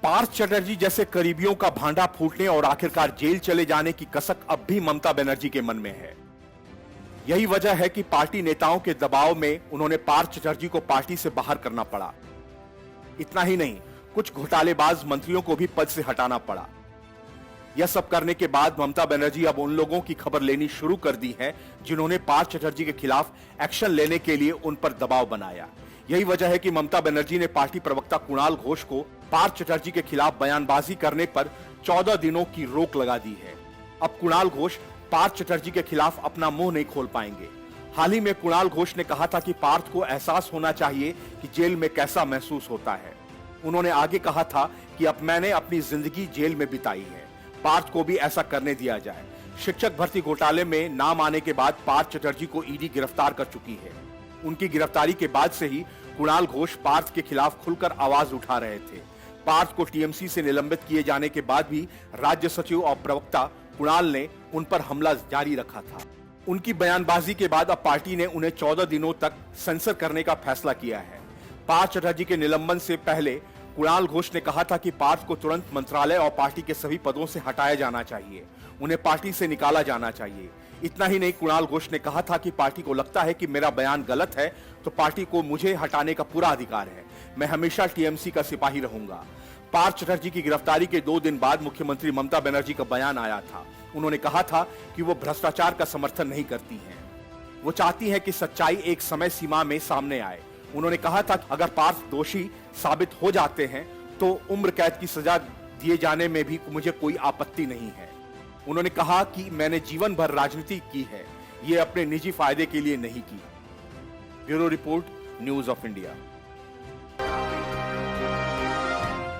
पार्थ चटर्जी जैसे करीबियों का भांडा फूटने और आखिरकार जेल चले जाने की कसक अब भी ममता बनर्जी के मन में है। यही वजह है कि पार्टी नेताओं के दबाव में उन्होंने पार्थ चटर्जी को पार्टी से बाहर करना पड़ा। इतना ही नहीं, कुछ घोटालेबाज मंत्रियों को भी पद से हटाना पड़ा। यह सब करने के बाद ममता बनर्जी अब उन लोगों की खबर लेनी शुरू कर दी है जिन्होंने पार्थ चटर्जी के खिलाफ एक्शन लेने के लिए उन पर दबाव बनाया। यही वजह है कि ममता बनर्जी ने पार्टी प्रवक्ता कुणाल घोष को पार्थ चटर्जी के खिलाफ बयानबाजी करने पर 14 दिनों की रोक लगा दी है। अब कुणाल घोष पार्थ चटर्जी के खिलाफ अपना मुंह नहीं खोल पाएंगे। हाल ही में कुणाल घोष ने कहा था कि पार्थ को एहसास होना चाहिए कि जेल में कैसा महसूस होता है। उन्होंने आगे कहा था कि अब मैंने अपनी जिंदगी जेल में बिताई है, पार्थ को भी ऐसा करने दिया जाए। शिक्षक भर्ती घोटाले में नाम आने के बाद पार्थ चटर्जी को ईडी गिरफ्तार कर चुकी है। उनकी गिरफ्तारी के बाद से ही कुणाल घोष पार्थ के खिलाफ खुलकर आवाज उठा रहे थे। पार्थ को टीएमसी से निलंबित किए जाने के बाद भी राज्य सचिव और प्रवक्ता कुणाल ने उन पर हमला जारी रखा था। उनकी बयानबाजी के बाद अब पार्टी ने उन्हें 14 दिनों तक सेंसर करने का फैसला किया है। पार्थ चटर्जी के निलंबन से पहले कुणाल घोष ने कहा था कि पार्थ को तुरंत मंत्रालय और पार्टी के सभी पदों से हटाया जाना चाहिए, उन्हें पार्टी से निकाला जाना चाहिए। इतना ही नहीं, कुणाल घोष ने कहा था कि पार्टी को लगता है कि मेरा बयान गलत है तो पार्टी को मुझे हटाने का पूरा अधिकार है, मैं हमेशा टीएमसी का सिपाही रहूंगा। पार्थ चटर्जी की गिरफ्तारी के 2 दिन बाद मुख्यमंत्री ममता बनर्जी का बयान आया था। उन्होंने कहा था कि वो भ्रष्टाचार का समर्थन नहीं करती हैं, वो चाहती हैं कि सच्चाई एक समय सीमा में सामने आए। उन्होंने कहा था कि अगर पार्थ दोषी साबित हो जाते हैं तो उम्र कैद की सजा दिए जाने में भी मुझे कोई आपत्ति नहीं है। उन्होंने कहा कि मैंने जीवन भर राजनीति की है, ये अपने निजी फायदे के लिए नहीं की। Bureau report, news of India.